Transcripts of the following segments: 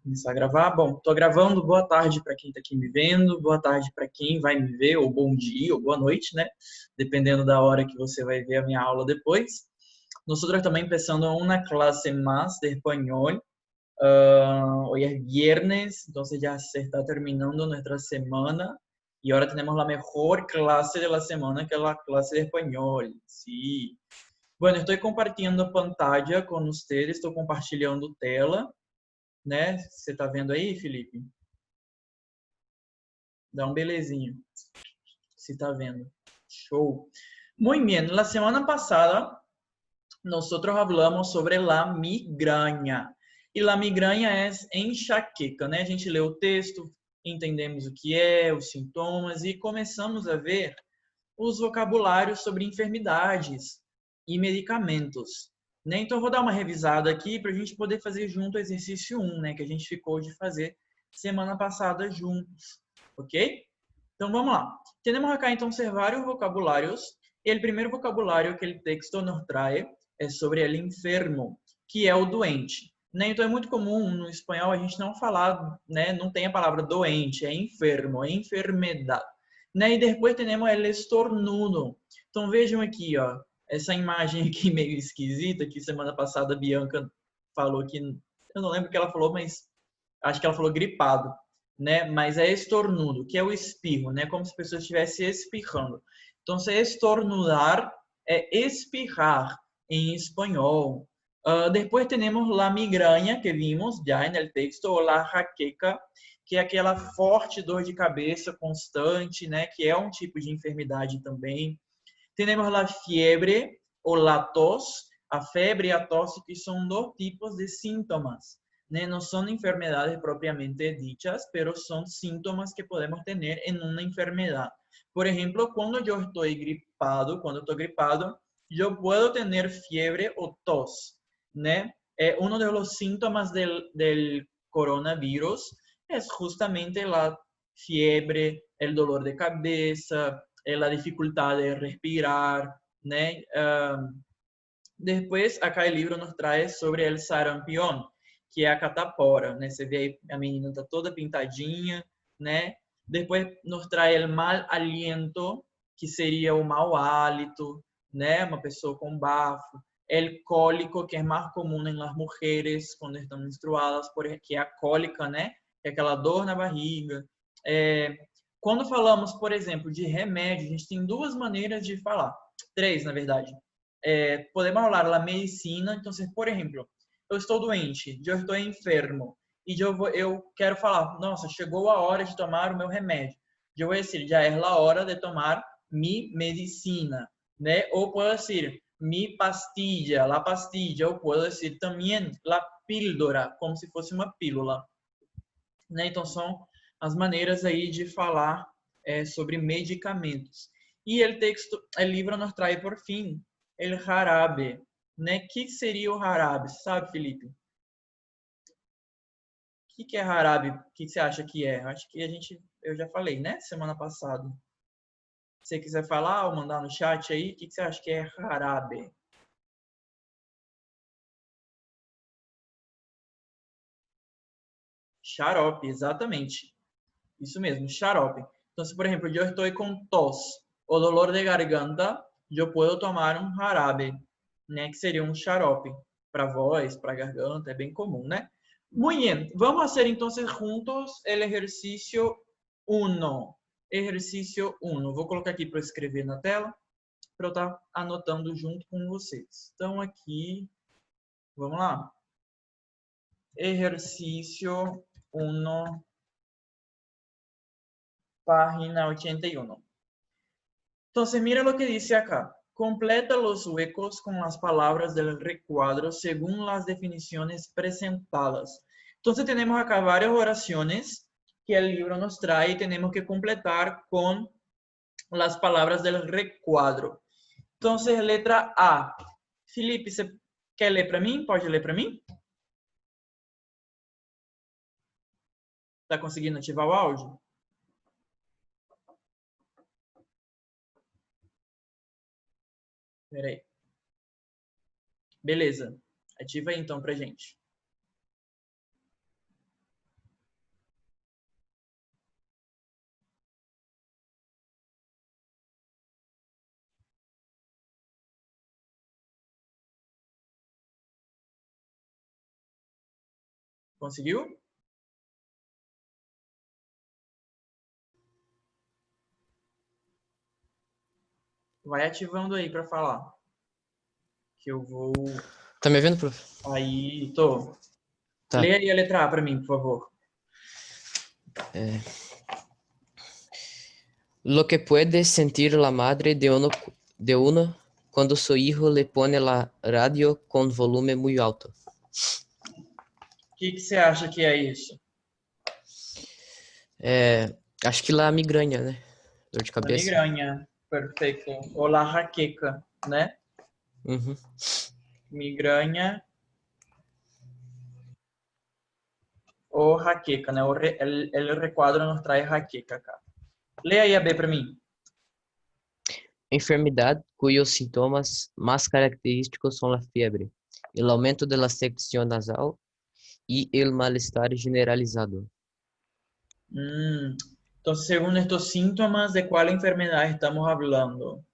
Começar a gravar. Bom, estou gravando. Boa tarde para quem está aqui me vendo, boa tarde para quem vai me ver, ou bom dia, ou boa noite, né? Dependendo da hora que você vai ver a minha aula depois. Nosotros também empezando una clase más de español. Hoy es viernes, entonces ya se está terminando nuestra semana y ahora tenemos la mejor clase de la semana, que es la clase de español. Sí. Bueno, estoy compartiendo pantalla con ustedes, estou compartilhando tela, né? Você está vendo aí, Felipe? Dá um belezinho, se está vendo. Show. Muy bien, la semana pasada nosotros hablamos sobre la migraña. E la migraña é enxaqueca, né? A gente leu o texto, entendemos o que é, os sintomas e começamos a ver os vocabulários sobre enfermidades e medicamentos. Né? Então, eu vou dar uma revisada aqui para a gente poder fazer junto o exercício 1, né? Que a gente ficou de fazer semana passada juntos, ok? Então, vamos lá. Temos acá, então, ser vários vocabulários. E o primeiro vocabulário que o texto nos traz é sobre o enfermo, que é o doente. Né? Então, é muito comum no espanhol a gente não falar, né? Não tem a palavra doente, é enfermo, é enfermedade. Né? E depois temos o estornudo. Então, vejam aqui, ó, essa imagem aqui meio esquisita, que semana passada a Bianca falou que, eu não lembro o que ela falou, mas acho que ela falou gripado, né? Mas é estornudo, que é o espirro, né? Como se a pessoa estivesse espirrando. Então, se estornudar é espirrar em espanhol. Depois temos la migraña, que vimos já no texto, ou la jaqueca, que é aquela forte dor de cabeça constante, né? Que é um tipo de enfermidade também. Temos la fiebre ou la tos, a febre e a tosse, que são dois tipos de sintomas. Né? Não são enfermedades propriamente dichas, mas são sintomas que podemos ter em uma enfermedade. Por exemplo, quando eu estou gripado, eu posso ter fiebre ou tos, né? Um dos síntomas del coronavirus é justamente a fiebre, o dolor de cabeça, a dificuldade de respirar, né? Depois, acá o livro nos traz sobre o sarampión, que é a catapora, né? Você vê aí, a menina tá toda pintadinha, né? Depois nos traz o mal aliento, que seria o mau hálito, né? Uma pessoa com bafo. El cólico, que é mais comum em las mujeres quando estão menstruadas, que é a cólica, né? Que é aquela dor na barriga. Quando falamos, por exemplo, de remédio, a gente tem duas maneiras de falar. Três, na verdade. Podemos falar da medicina. Então, por exemplo, eu estou doente, eu estou enfermo, e eu quero falar, nossa, chegou a hora de tomar o meu remédio. Eu vou dizer, já é a hora de tomar mi medicina, né? Ou posso dizer, mi pastilla, la pastilla, ou posso dizer também la píldora, como se fosse uma pílula. Né? Então, são as maneiras aí de falar sobre medicamentos. E o livro nos traz, por fim, el jarabe, né? O que seria o jarabe? Sabe, Felipe? O que é jarabe? O que você acha que é? Acho que eu já falei, né? Semana passada. Se você quiser falar ou mandar no chat aí, o que você acha que é jarabe? Xarope, exatamente. Isso mesmo, xarope. Então, se por exemplo, eu estou com tos ou dolor de garganta, eu posso tomar um jarabe, né? Que seria um xarope para voz, para garganta, é bem comum, né? Muy bien, vamos hacer entonces juntos el ejercicio 1. Exercício 1. Vou colocar aqui para escrever na tela, para eu estar anotando junto com vocês. Então, aqui, vamos lá. Exercício 1, página 81. Entonces, mira lo que dice acá. Completa los huecos con las palabras del recuadro según las definiciones presentadas. Entonces, tenemos acá varias oraciones que el libro nos trae y tenemos que completar con las palabras del recuadro. Entonces, letra A. Felipe, você quer ler para mim? Pode ler para mim? Está conseguindo ativar o áudio? Espera aí. Beleza. Ativa aí então pra gente. Conseguiu? Vai ativando aí para falar. Que eu vou... Tá me vendo, prof? Aí, tô. Tá. Lê aí a letra A para mim, por favor. Lo que puede sentir la madre de uno cuando su hijo le pone la radio con volume muy alto. O que você acha que é isso? Acho que lá migraña, né? Dor de A cabeça. migraña. Perfeito. Ou la jaqueca, né? Uhum. Migraña ou jaqueca, né? El recuadro nos trae jaqueca acá. Lê aí a B para mim. Enfermedad cuyos síntomas más característicos son la fiebre, el aumento de la sección nasal y el malestar generalizado. Entonces, según estos síntomas, ¿de cuál enfermedad estamos hablando?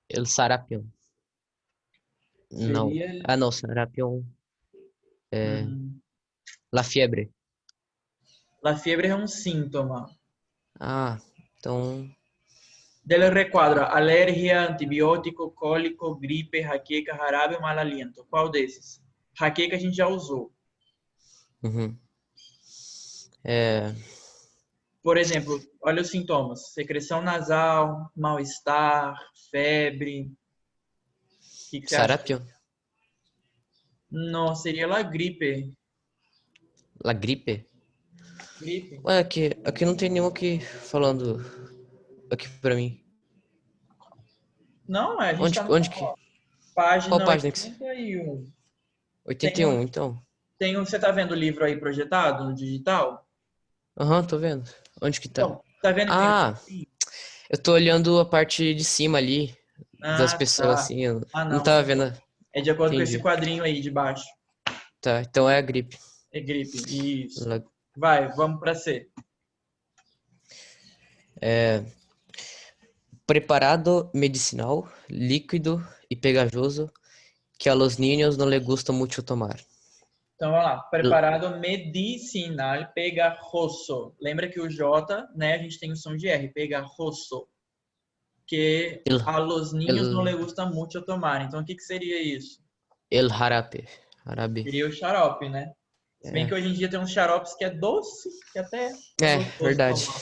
El sarampión. No. Sería Ah, no, sarampión. hum, La fiebre. la fiebre es un síntoma. Ah, então. Del recuadro, alergia, antibiótico, cólico, gripe, jaqueca, jarabe ou mal aliento. Qual desses? Jaqueca a gente já usou. Uhum. É, Por exemplo, olha os sintomas: secreção nasal, mal-estar, febre. O que você acha? sarampión. Não, seria la gripe. La gripe. Gripe? Ué, aqui não tem nenhum aqui falando aqui pra mim. Não, a gente está Onde que? na Qual página página que você... 81. Tem 81, então. você está vendo o livro aí projetado no digital? Aham, tô vendo. Onde que tá? Então, tá vendo que tem o Ah, quadrinho? eu tô olhando a parte de cima ali, das Ah, pessoas, tá. assim, eu Ah, não não. tava vendo. É de acordo com esse Entendi. quadrinho aí de baixo. Tá, então é a gripe. É gripe. Isso. La- Vai, vamos para C. Preparado medicinal, líquido y pegajoso que a los niños no les gusta mucho tomar. Então, vamos lá. El, Preparado medicinal pegajoso. Lembra que o J, né, a gente tem o som de R. Pegajoso. Que el, a los niños no el, le gusta mucho tomar. Então, o que que seria isso? el jarabe. Jarabe. Seria o xarope, né? Se bem É, que hoje em dia tem uns xaropes que é doce, que até é é gostoso verdade. tomar.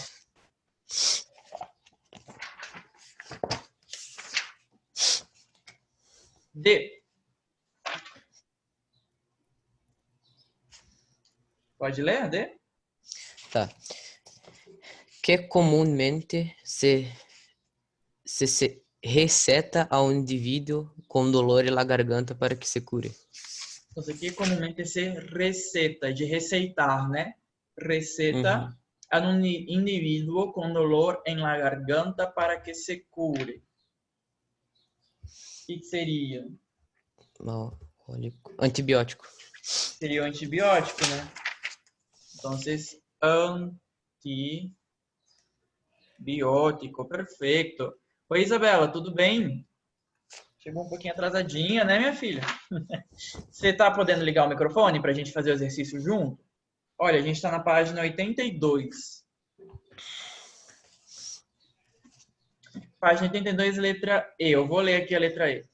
D. Pode ler, D? Tá. Que comumente se receta a um indivíduo com dolor na garganta para que se cure. Então, isso aqui comumente é receita, de receitar, né? Receta Uhum. a um indivíduo com dolor em la garganta para que se cure. O que seria? Antibiótico. Seria o antibiótico, né? Então, antibiótico, perfeito. Oi, Isabela, tudo bem? Chegou um pouquinho atrasadinha, né, minha filha? Você tá podendo ligar o microfone para a gente fazer o exercício junto? Olha, a gente está na página 82. Página 82, letra E. Eu vou ler aqui a letra E.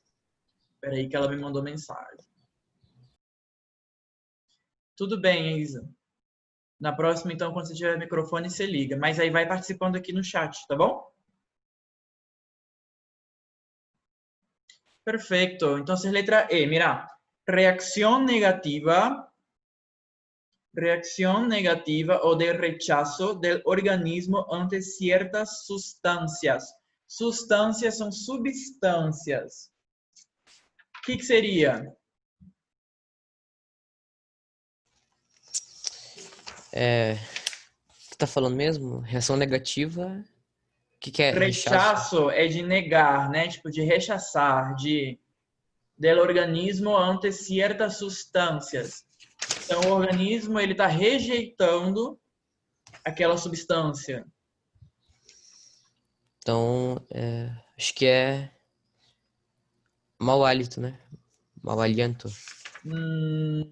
Espera aí que ela me mandou mensagem. Tudo bem, Isa. Na próxima, então, quando você tiver microfone, você liga. Mas aí vai participando aqui no chat, tá bom? Perfecto. Entonces, letra E, mira. Reacción negativa o de rechazo del organismo ante ciertas sustancias. Sustancias são substâncias. O que seria? O que tá falando mesmo? Reação negativa. O que é rechaço? Rechaço é de negar, né? Tipo, de rechaçar, del organismo ante ciertas sustancias. Então, o organismo ele está rejeitando aquela substância. Então, acho que é mau hálito, né? Mau aliento. Hum,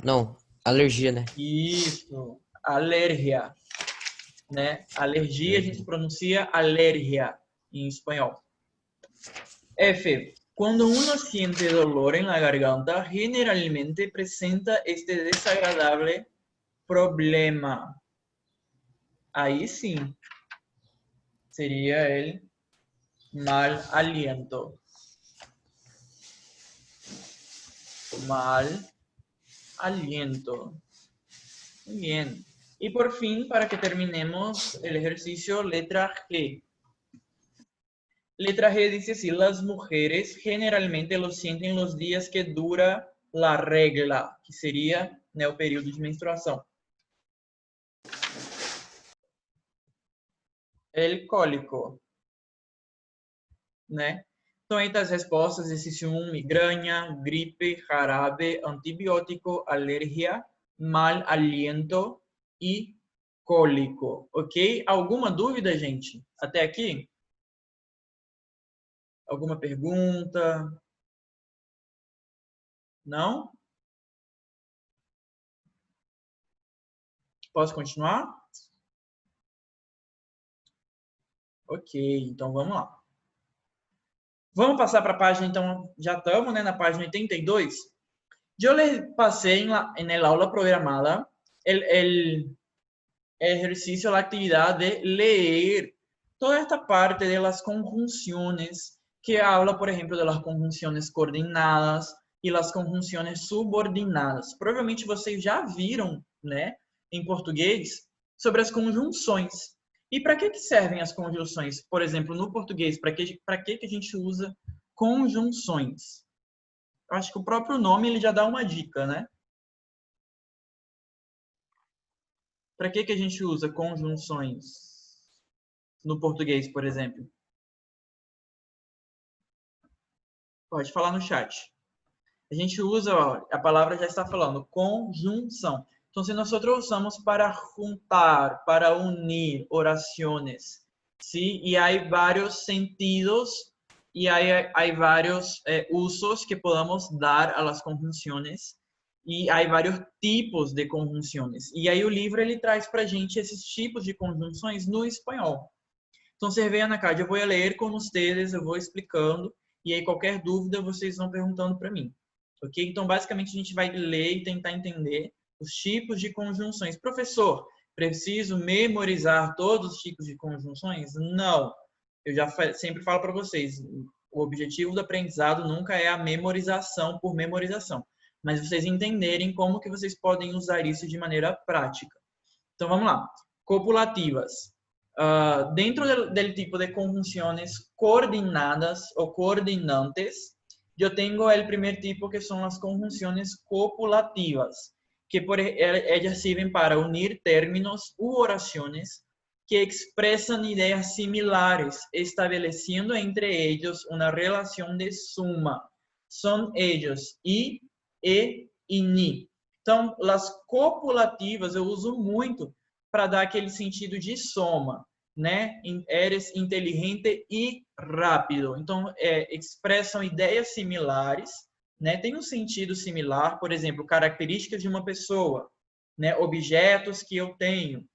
Não, alergia, né? Isso, alergia, né? Alergia a gente Alergia. pronuncia alergia em espanhol. F. Cuando uno siente dolor en la garganta, generalmente presenta este desagradable problema. Ahí sí, sería el mal aliento. Mal aliento. Muy bien. Y por fin, para que terminemos el ejercicio, letra G. Letra G dice así, las mujeres generalmente lo sienten los días que dura la regla, que sería el período de menstruação. El cólico, né? Então, entre as respostas, existe migrânia, gripe, jarabe, antibiótico, alergia, mal aliento e cólico, ok? Alguma dúvida, gente? Até aqui? Alguma pergunta? Não? Posso continuar? Ok, então vamos lá. Vamos passar para a página, então, já estamos, né, na página 82. Eu les passei em la aula programada el ejercicio, la actividad de leer toda esta parte de las conjunciones que habla, por ejemplo, de las conjunciones coordenadas e las conjunciones subordinadas. Provavelmente vocês já viram, né, em português, sobre as conjunções. E para que servem as conjunções? Por exemplo, no português, para que a gente usa conjunções? Eu acho que o próprio nome ele já dá uma dica, né? Para que a gente usa conjunções no português, por exemplo? Pode falar no chat. A gente usa, ó, a palavra já está falando, conjunção. Então, se nós usamos para juntar, para unir orações, ¿sí? E há vários sentidos e há vários usos que podemos dar a las conjunções e há vários tipos de conjunções. E aí o livro ele traz para a gente esses tipos de conjunções no espanhol. Então, se veem na casa, eu vou ler com vocês, eu vou explicando, e aí qualquer dúvida vocês vão perguntando para mim. Ok? Então, basicamente, a gente vai ler e tentar entender os tipos de conjunções. Professor, preciso memorizar todos os tipos de conjunções? Não. Eu já sempre falo para vocês, o objetivo do aprendizado nunca é a memorização por memorização, mas vocês entenderem como que vocês podem usar isso de maneira prática. Então, vamos lá. Copulativas. Dentro del tipo de conjunciones coordinadas o coordinantes, yo tengo el primer tipo que son las conjunciones copulativas, que ellas sirven para unir términos u oraciones que expresan ideas similares, estableciendo entre ellos una relación de suma. Son ellos I, E e NI. Então, as copulativas eu uso muito para dar aquele sentido de soma, né? Eres inteligente e rápido. Então, expressam ideias similares, né? Tem um sentido similar, por exemplo, características de uma pessoa, né? Objetos que eu tenho,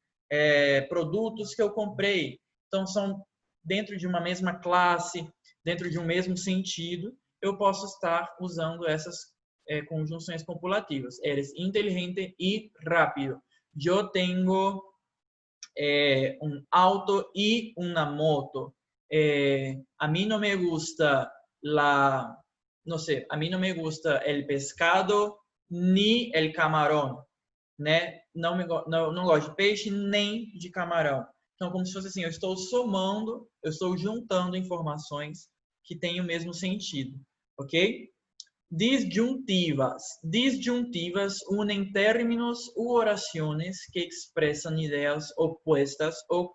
produtos que eu comprei. Então, são dentro de uma mesma classe, dentro de um mesmo sentido, eu posso estar usando essas conjunções copulativas. Eres inteligente e rápido. Yo tengo un auto y una moto. A mí no me gusta a mí no me gusta el pescado ni el camarão, né? Não gosto de peixe nem de camarão. Então, como se fosse assim, eu estou somando, eu estou juntando informações que têm o mesmo sentido, ok? Disjuntivas. Disjuntivas unen términos u oraciones que expresan ideas opuestas ou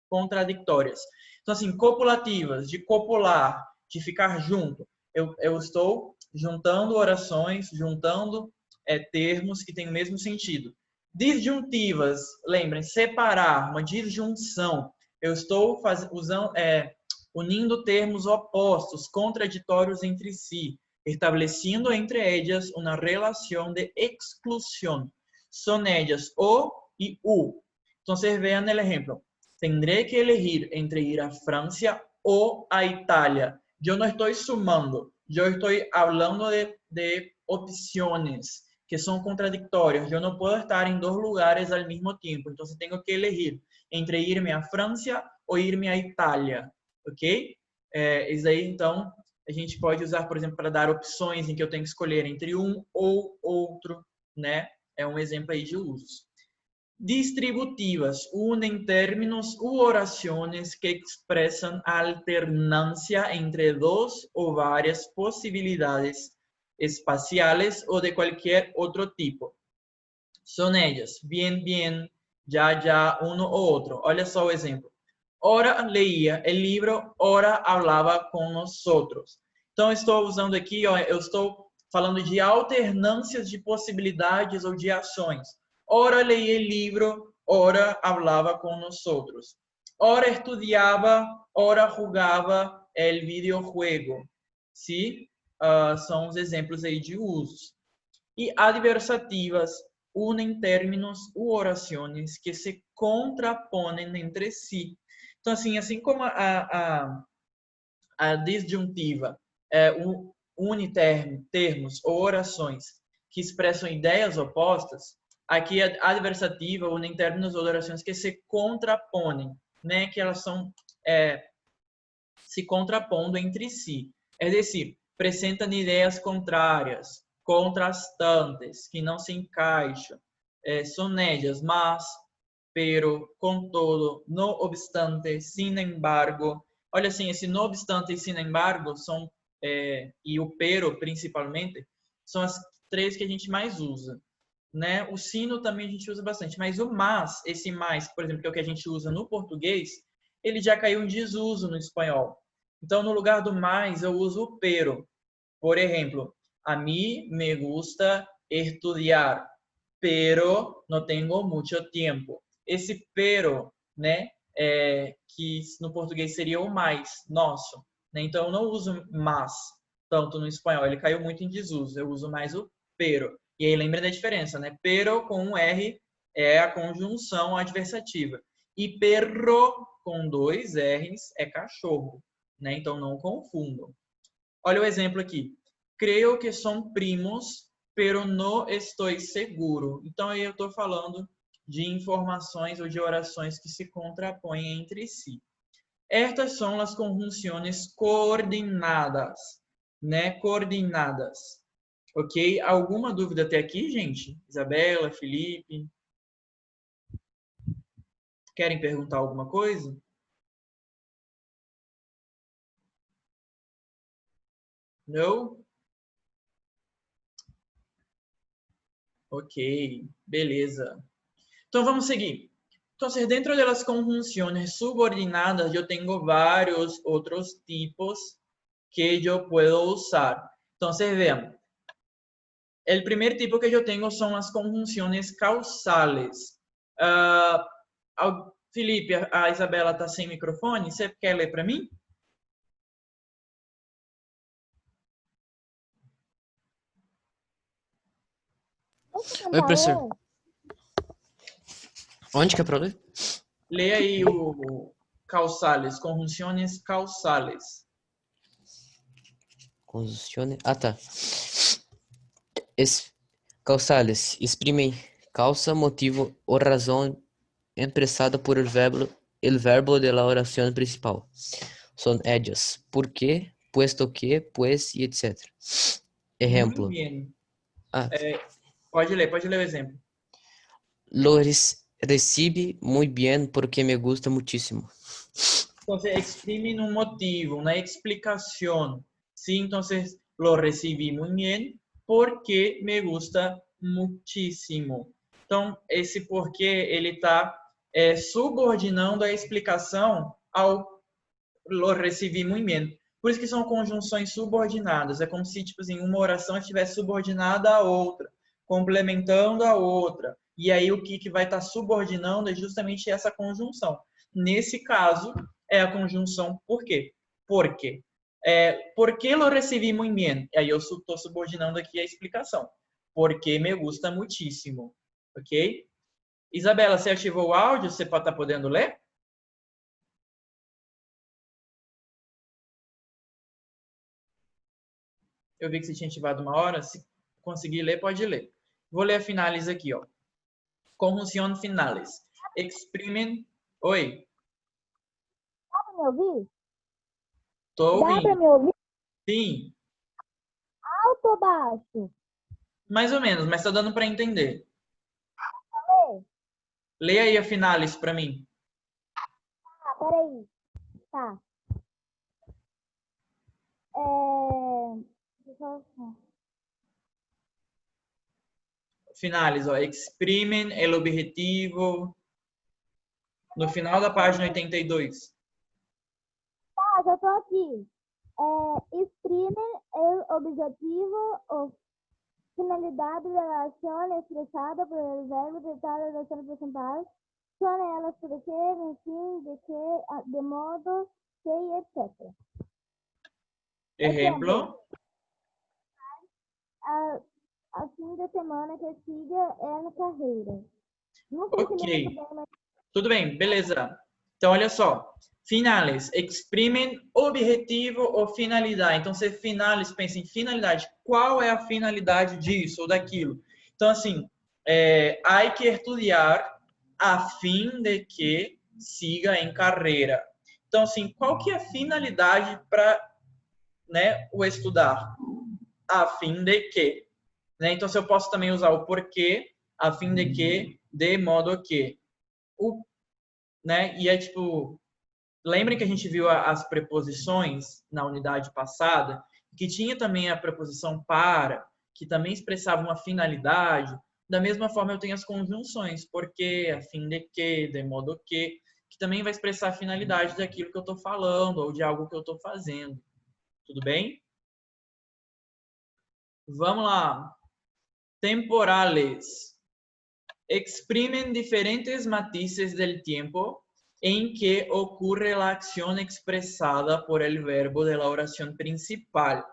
contraditórias. Então, assim, copulativas, de copular, de ficar junto. Eu estou juntando orações, juntando termos que têm o mesmo sentido. Disjuntivas, lembrem, separar, uma disjunção. Eu estou unindo termos opostos, contraditórios entre si. estableciendo entre ellas una relación de exclusión. Son ellas O y U. Entonces vean el ejemplo. Tendré que elegir entre ir a Francia o a Italia. Yo no estoy sumando, yo estoy hablando de opciones que son contradictorias. Yo no puedo estar en dos lugares al mismo tiempo, entonces tengo que elegir entre irme a França ou irme a Itália, ok? Isso aí, então, a gente pode usar, por exemplo, para dar opções em que eu tenho que escolher entre um ou outro, né? É um exemplo aí de usos. Distributivas unem términos u oraciones que expresan alternancia entre dos o varias posibilidades espaciales o de cualquier otro tipo. Son ellas, bien, bien, ya, uno o outro. Olha só o exemplo. Ora leía el libro, ora hablaba con nosotros. Então, estou usando aqui, ó, eu estou falando de alternâncias de possibilidades ou de ações. Ora leía el libro, ora hablaba con nosotros. Ora estudiaba, ora jugava el videojuego. ¿Sí? São os exemplos aí de usos. E adversativas unem términos u orações que se contraponem entre si. Então, assim como a disjuntiva une termos ou orações que expressam ideias opostas, aqui a adversativa une términos ou orações que se contraponem, né? Que elas são se contrapondo entre si. É decir, apresentam ideias contrárias, contrastantes, que não se encaixam. São ellas, mas, pero, contudo, no obstante, sin embargo. Olha assim, esse no obstante e sin embargo são, e o pero, principalmente, são as três que a gente mais usa. Né? O sino também a gente usa bastante, mas o mas, esse mais, por exemplo, que é o que a gente usa no português, ele já caiu em desuso no espanhol. Então, no lugar do mais, eu uso o pero. Por exemplo, a mí me gusta estudiar, pero no tengo mucho tiempo. Esse pero, né, que no português seria o mais, nosso. Né? Então, eu não uso mas, tanto no espanhol. Ele caiu muito em desuso. Eu uso mais o pero. E aí, lembra da diferença, né? Pero com um R é a conjunção adversativa. E perro com dois R's é cachorro. Né? Então, não confundam. Olha o exemplo aqui. Creio que são primos, pero no estou seguro. Então, aí eu estou falando de informações ou de orações que se contrapõem entre si. Estas são as conjunções coordenadas, né? Coordenadas. Ok? Alguma dúvida até aqui, gente? Isabela, Felipe? Querem perguntar alguma coisa? Não? Ok, beleza. Então, vamos seguir. Então, dentro das conjunções subordinadas, eu tenho vários outros tipos que eu posso usar. Então, vean. O primeiro tipo que eu tenho são as conjunções causales. Felipe, a Isabela está sem microfone. Você quer ler para mim? Oi, professor. Onde que é para ler? Lê aí o causales, conjunções causales. Conjunções. Ah, tá. Causales exprimen causa, motivo o razón expresada por el verbo de la oración principal. Son ellas, por qué, puesto que, pues y etc. Ejemplo. Muito bem. Ah, pode ler o exemplo. lo recibe muy bien porque me gusta muchísimo. Entonces, exprime un motivo, una explicación. ¿Sí? Entonces, lo recibí muy bien porque me gusta muchísimo. Então, esse porquê, ele está subordinando a explicação ao lo recebi muito bem. Por isso que são conjunções subordinadas. É como se, tipo assim, uma oração estivesse subordinada à outra, complementando a outra. E aí, o que vai estar subordinando é justamente essa conjunção. Nesse caso, é a conjunção por quê? Porque. ¿Por qué lo recibí muy bien? Aí eu estou subordinando aqui a explicação. Porque me gusta muchísimo. Ok? Isabela, você ativou o áudio? Você pode estar podendo ler? Eu vi que você tinha ativado uma hora. Se conseguir ler, pode ler. Vou ler a finales aqui, ó. Conjunção finales. Exprimen. Oi. Dá pra me ouvir? Tô Dá pra ouvindo. me ouvir? Sim. Alto ou baixo? Mais ou menos, mas tá dando para entender. Lê? Leia aí a finales para mim. Ah, peraí. Tá. Deixa eu só- Finales, ó. Exprimen el objetivo. No final da página 82. Ah, já tô aqui. Exprime el objetivo o finalidade da ação expressada por el verbo de tal oração principal. Son elas por qué, en fin, de qué, de modo, que, etc. Ejemplo. A fim de semana que siga é na carreira. Não sei se Ok. ele muito bem, mas Tudo bem, beleza. Então, olha só. Finales. Exprimen objetivo ou finalidade. Então, se finales, pensa em finalidade. Qual é a finalidade disso ou daquilo? Então, assim, hay que estudar a fim de que siga em carreira. Então, assim, qual que é a finalidade para, né, o estudar? A fim de que. Né? Então, se eu posso também usar o porquê, a fim de que, de modo que. O, né? E é tipo, lembrem que a gente viu as preposições na unidade passada, que tinha também a preposição para, que também expressava uma finalidade. Da mesma forma, eu tenho as conjunções, porque, a fim de que, de modo que também vai expressar a finalidade daquilo que eu estou falando ou de algo que eu estou fazendo. Tudo bem? Vamos lá. Temporales. Exprimen diferentes matices del tiempo en que ocurre la acción expresada por el verbo de la oración principal.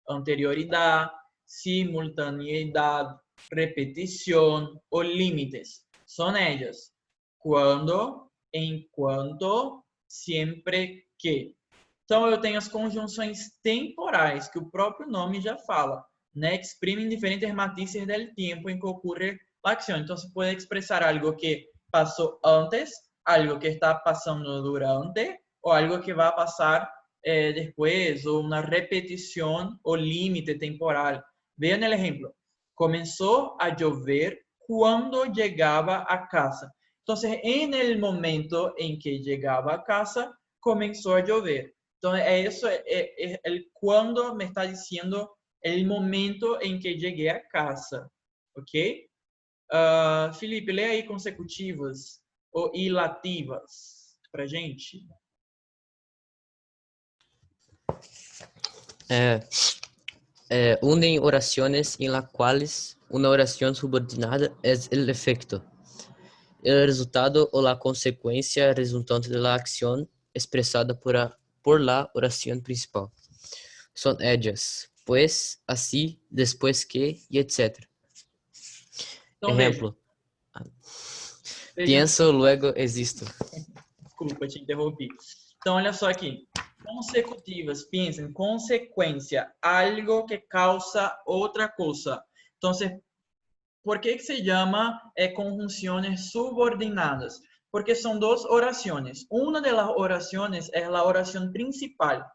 Anterioridad, simultaneidad, repetición o límites. Son ellas. Quando, enquanto, siempre que. Então, eu tenho as conjunções temporais, que o próprio nome já fala. Né? Exprimen diferentes matices del tiempo en que ocurre la acción. Entonces, puede expresar algo que pasó antes, algo que está pasando durante, o algo que va a pasar después, o una repetición o límite temporal. Vean el ejemplo. Comenzó a llover cuando llegaba a casa. Entonces, en el momento en que llegaba a casa, comenzó a llover. Entonces, eso, el cuando me está diciendo el momento en que llegué a casa. Ok? Felipe, lê aí consecutivas ou ilativas pra gente. Unen oraciones en las cuales una oración subordinada es el efecto, el resultado o la consecuencia resultante de la acción expresada por la oración principal. Son ellas, pues, así, después que, y etc. Então, Ejemplo, veja. pienso, luego existo. Desculpa, te interrompi. Então, olha só aqui. Consecutivas, pensem, consequência, algo que causa outra coisa. Então, por que se chama conjunções subordinadas? Porque são duas orações. Uma das orações é a oração principal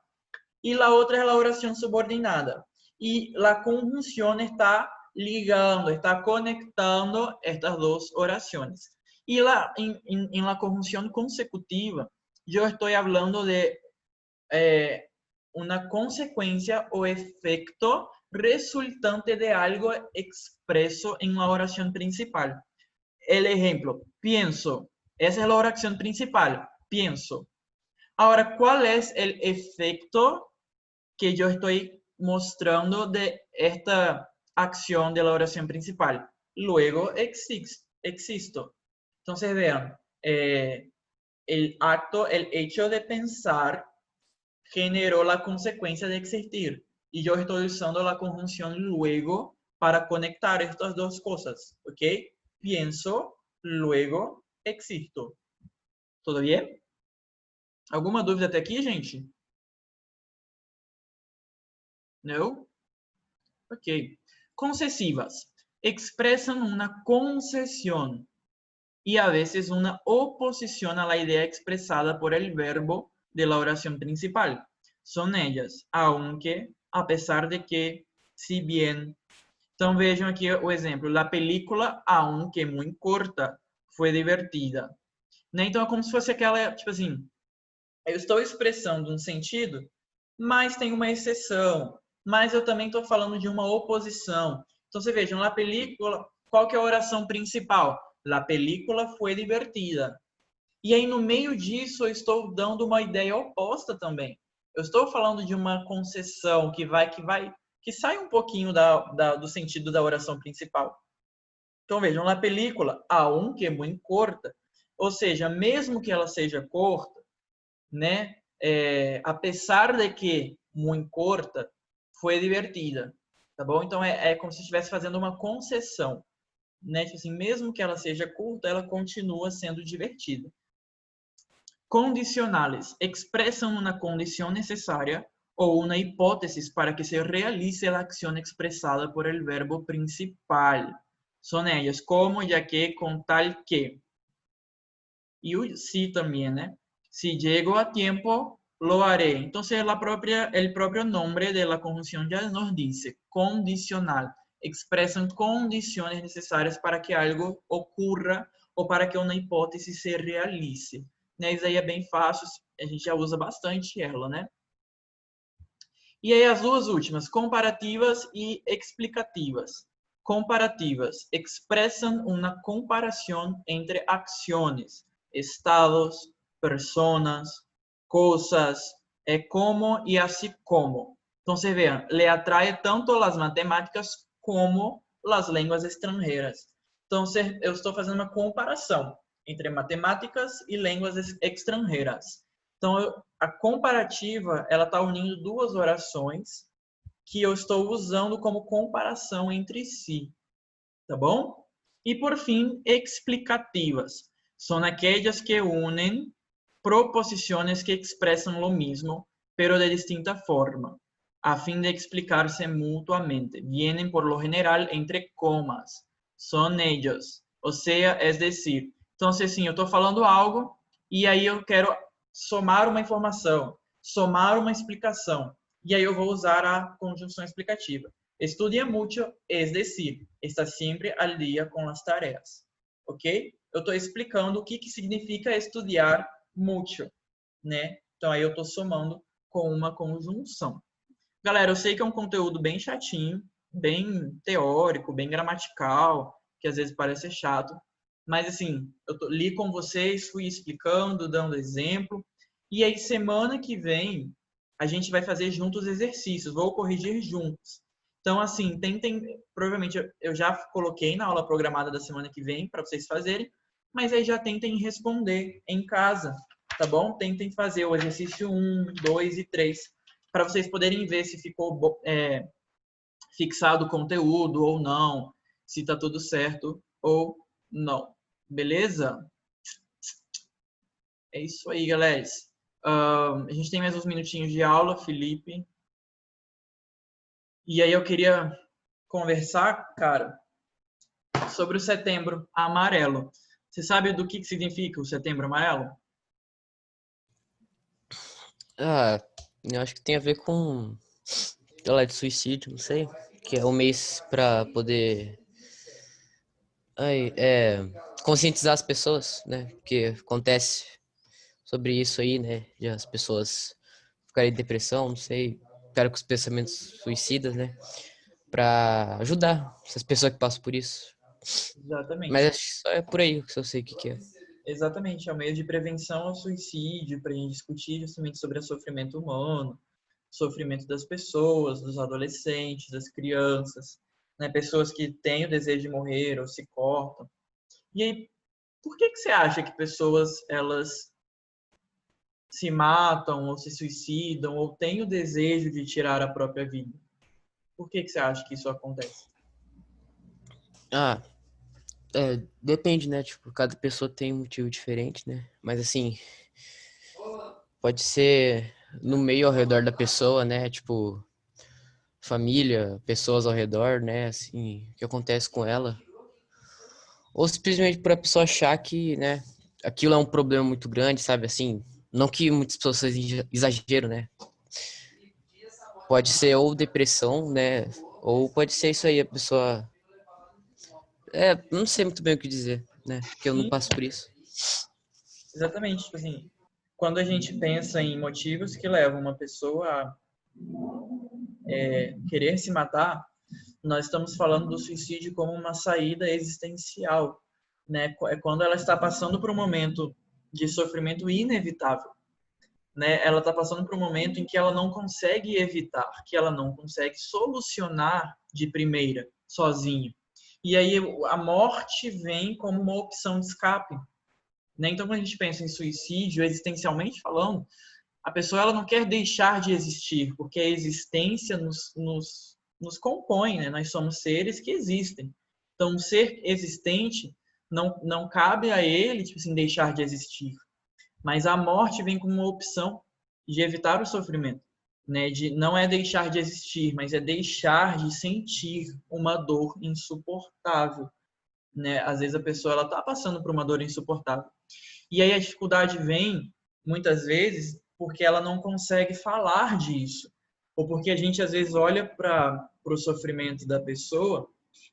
e a outra é a oração subordinada. E a conjunção está ligando, está conectando estas duas orações. E em la conjunção consecutiva, eu estou falando de uma consequência ou efeito resultante de algo expreso en la oración principal. El ejemplo, pienso. Esa es la oración principal, pienso. Ahora, ¿cuál es el efecto que yo estoy mostrando de esta acción de la oración principal? Luego existo. Entonces, vean, el acto, el hecho de pensar generó la consecuencia de existir. Y yo estoy usando la conjunción luego para conectar estas dos cosas, ¿ok? Pienso, luego existo. Tudo bem? Alguma dúvida até aqui, gente? Não? Ok. Concesivas. Expresan una concesión y a veces una oposición a la idea expresada por el verbo de la oración principal. Son ellas, aunque, a pesar de que, si bien. Então vejam aqui o exemplo. La película, aunque muy corta, foi divertida. Né? Então é como se fosse aquela, tipo assim, eu estou expressando um sentido, mas tem uma exceção. Mas eu também estou falando de uma oposição. Então, você veja, na película, qual que é a oração principal? La película foi divertida. E aí, no meio disso, eu estou dando uma ideia oposta também. Eu estou falando de uma concessão que sai um pouquinho do sentido da oração principal. Então, vejam, na película, aunque muito corta, ou seja, mesmo que ela seja curta, né? Apesar de que muito corta, foi divertida, tá bom? Então é como se estivesse fazendo uma concessão, né? Tipo assim, mesmo que ela seja curta, ela continua sendo divertida. Condicionales expresan una condición necesaria o una hipótesis para que se realice la acción expresada por el verbo principal. Son ellas como, ya que, con tal que. Y o si también, ¿eh? Si llego a tiempo, lo haré. Entonces, el propio nombre de la conjunción ya nos dice, condicional. Expresan condiciones necesarias para que algo ocurra ou para que uma hipótese se realize. Né? Isso aí é bem fácil, a gente já usa bastante ela, né? E aí as duas últimas, comparativas e explicativas. Comparativas expressam uma comparação entre acciones, estados, personas, cosas, como y así como. Entonces, vean, le atrae tanto las matemáticas como las lenguas extranjeras. Entonces, eu estou fazendo uma comparação entre matemáticas e línguas extranjeras. Então, a comparativa, ela está unindo duas orações que eu estou usando como comparação entre si. Tá bom? E, por fim, explicativas. Son aquellas que unen proposiciones que expresan lo mismo, pero de distinta forma, a fin de explicarse mutuamente. Vienen por lo general entre comas. Son ellos. O sea, es decir. Entonces, sim, eu estou falando algo e aí eu quero somar uma informação, somar uma explicação. E aí eu vou usar a conjunção explicativa. Estudia mucho, es decir, está siempre al día con las tareas. Ok? Eu estou explicando o que significa estudar mucho, né? Então, aí eu estou somando com uma conjunção. Galera, eu sei que é um conteúdo bem chatinho, bem teórico, bem gramatical, que às vezes parece chato, mas assim, li com vocês, fui explicando, dando exemplo, e aí semana que vem a gente vai fazer juntos exercícios, vou corrigir juntos. Então, assim, provavelmente eu já coloquei na aula programada da semana que vem para vocês fazerem, mas aí já tentem responder em casa, tá bom? Tentem fazer o exercício 1, 2 e 3, para vocês poderem ver se ficou fixado o conteúdo ou não, se está tudo certo ou não. Beleza? É isso aí, galera. A gente tem mais uns minutinhos de aula, Felipe. E aí eu queria conversar, cara, sobre o Setembro Amarelo. Você sabe do que significa o Setembro Amarelo? Eu acho que tem a ver com, sei lá, de suicídio, não sei, que é um mês para poder conscientizar as pessoas, né, porque acontece sobre isso aí, né, de as pessoas ficarem em depressão, não sei, ficarem com os pensamentos suicidas, né, para ajudar essas pessoas que passam por isso. Exatamente. Mas acho que só é por aí que eu sei o que é. Exatamente, é um meio de prevenção ao suicídio, para a gente discutir justamente sobre o sofrimento humano, sofrimento das pessoas, dos adolescentes, das crianças, né? Pessoas que têm o desejo de morrer ou se cortam. E aí, por que você acha que pessoas, elas se matam ou se suicidam ou têm o desejo de tirar a própria vida? Por que você acha que isso acontece? Ah, depende, né? Tipo, cada pessoa tem um motivo diferente, né? Mas assim, pode ser no meio ao redor da pessoa, né? Tipo, família, pessoas ao redor, né? Assim, o que acontece com ela. Ou simplesmente por a pessoa achar que, né, aquilo é um problema muito grande, sabe? Assim, não que muitas pessoas sejam exagero, né? Pode ser ou depressão, né? Ou pode ser isso aí, a pessoa. Não sei muito bem o que dizer, né? Porque eu não Sim, passo por isso. exatamente. Tipo assim, quando a gente pensa em motivos que levam uma pessoa a querer se matar, nós estamos falando do suicídio como uma saída existencial, né? É quando ela está passando por um momento de sofrimento inevitável, né? Ela está passando por um momento em que ela não consegue evitar, que ela não consegue solucionar de primeira, sozinha. E aí a morte vem como uma opção de escape, né? Então, quando a gente pensa em suicídio, existencialmente falando, a pessoa ela não quer deixar de existir, porque a existência nos compõe, né? Nós somos seres que existem. Então, um ser existente não cabe a ele, tipo assim, deixar de existir. Mas a morte vem como uma opção de evitar o sofrimento, né? Não é deixar de existir, mas é deixar de sentir uma dor insuportável, né? Às vezes a pessoa ela tá passando por uma dor insuportável. E aí a dificuldade vem muitas vezes porque ela não consegue falar disso, ou porque a gente às vezes olha para o sofrimento da pessoa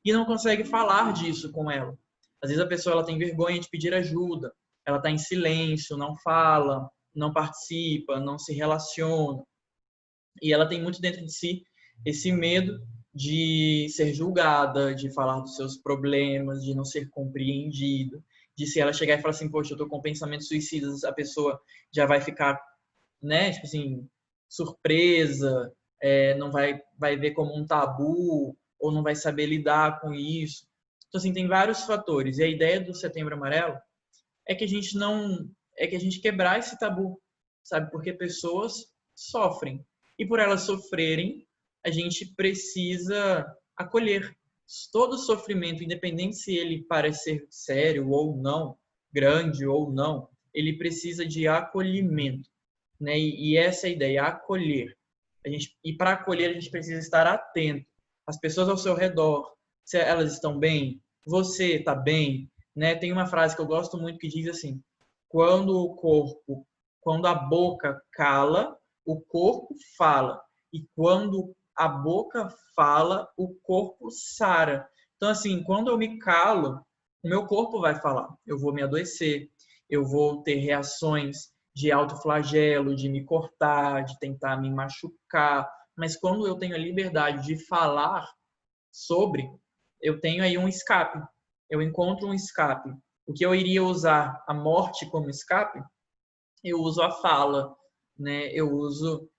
e não consegue falar disso com ela. Às vezes a pessoa ela tem vergonha de pedir ajuda, ela está em silêncio, não fala, não participa, não se relaciona. E ela tem muito dentro de si esse medo de ser julgada, de falar dos seus problemas, de não ser compreendida, de se ela chegar e falar assim, poxa, eu tô com pensamentos suicidas, a pessoa já vai ficar, né, tipo assim, surpresa, não vai ver como um tabu, ou não vai saber lidar com isso. Então, assim, tem vários fatores. E a ideia do Setembro Amarelo é que a gente não, é que a gente quebrar esse tabu, sabe? Porque pessoas sofrem. E por elas sofrerem, a gente precisa acolher todo sofrimento, independente se ele parecer sério ou não, grande ou não, ele precisa de acolhimento, né? E essa é a ideia, acolher. E para acolher a gente precisa estar atento às pessoas ao seu redor, se elas estão bem, você está bem, né? Tem uma frase que eu gosto muito que diz assim: quando a boca cala, o corpo fala, e quando a boca fala, o corpo sara. Então, assim, quando eu me calo, o meu corpo vai falar. Eu vou me adoecer, eu vou ter reações de autoflagelo, de me cortar, de tentar me machucar. Mas quando eu tenho a liberdade de falar sobre, eu tenho aí um escape. Eu encontro um escape. O que eu iria usar a morte como escape, eu uso a fala, né? Eu uso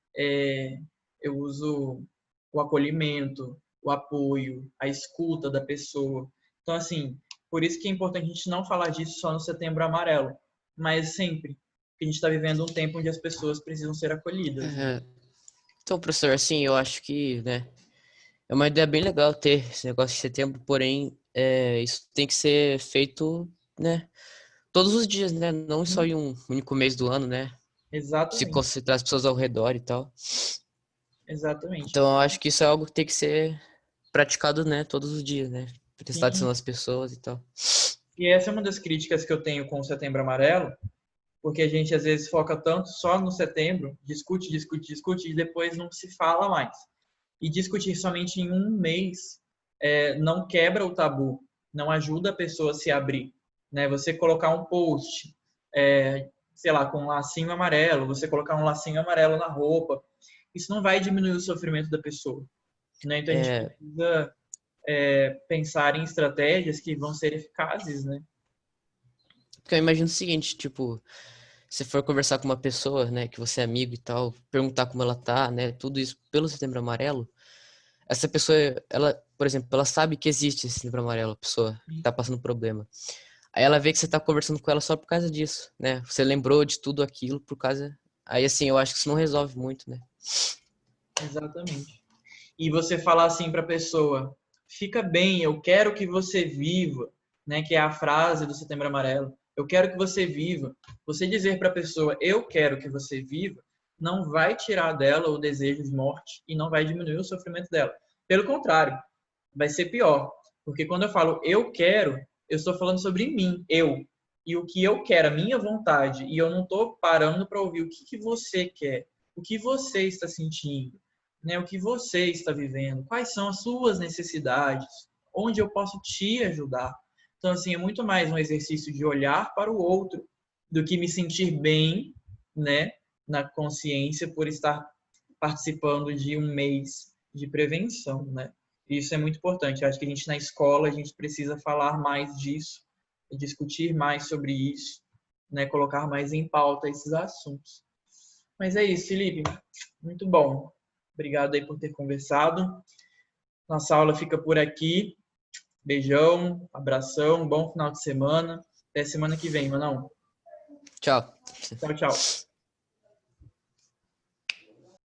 o acolhimento, o apoio, a escuta da pessoa. Então, assim, por isso que é importante a gente não falar disso só no Setembro Amarelo, mas sempre. Porque a gente está vivendo um tempo onde as pessoas precisam ser acolhidas, né? Então, professor, assim, eu acho que, né, é uma ideia bem legal ter esse negócio de setembro, porém, isso tem que ser feito, né, todos os dias, né, não só em um único mês do ano, né, se Exatamente, concentrar as pessoas ao redor e tal. exatamente. Então, eu acho que isso é algo que tem que ser praticado, né, todos os dias, né, prestar atenção Sim. nas pessoas e tal. E essa é uma das críticas que eu tenho com o Setembro Amarelo, porque a gente às vezes foca tanto só no setembro, discute, discute, discute, e depois não se fala mais. E discutir somente em um mês não quebra o tabu, não ajuda a pessoa a se abrir. Né? Você colocar um post, sei lá, com um lacinho amarelo, você colocar um lacinho amarelo na roupa, isso não vai diminuir o sofrimento da pessoa. Né? Então a gente É, precisa pensar em estratégias que vão ser eficazes, né? porque eu imagino o seguinte, tipo, se for conversar com uma pessoa, né, que você é amigo e tal, perguntar como ela tá, né, tudo isso pelo Setembro Amarelo, essa pessoa, ela, por exemplo, ela sabe que existe esse Setembro Amarelo, a pessoa que tá passando problema. Aí ela vê que você tá conversando com ela só por causa disso, né? Você lembrou de tudo aquilo por causa Aí, assim, eu acho que isso não resolve muito, né? Exatamente. E você falar assim para a pessoa, fica bem, eu quero que você viva, né? Que é a frase do Setembro Amarelo. Eu quero que você viva. Você dizer para a pessoa, eu quero que você viva, não vai tirar dela o desejo de morte e não vai diminuir o sofrimento dela. Pelo contrário, vai ser pior. Porque quando eu falo eu quero, eu estou falando sobre mim, eu. E o que eu quero, a minha vontade. E eu não estou parando para ouvir o que você quer, o que você está sentindo, né? O que você está vivendo, quais são as suas necessidades, onde eu posso te ajudar. Então, assim, é muito mais um exercício de olhar para o outro do que me sentir bem, né, na consciência por estar participando de um mês de prevenção, né? Isso é muito importante. Eu acho que a gente na escola a gente precisa falar mais disso, discutir mais sobre isso, né? Colocar mais em pauta esses assuntos. Mas é isso, Felipe. Muito bom. Obrigado aí por ter conversado. Nossa aula fica por aqui. Beijão, abração, bom final de semana. Até semana que vem, Manão. Tchau. Tchau, tchau.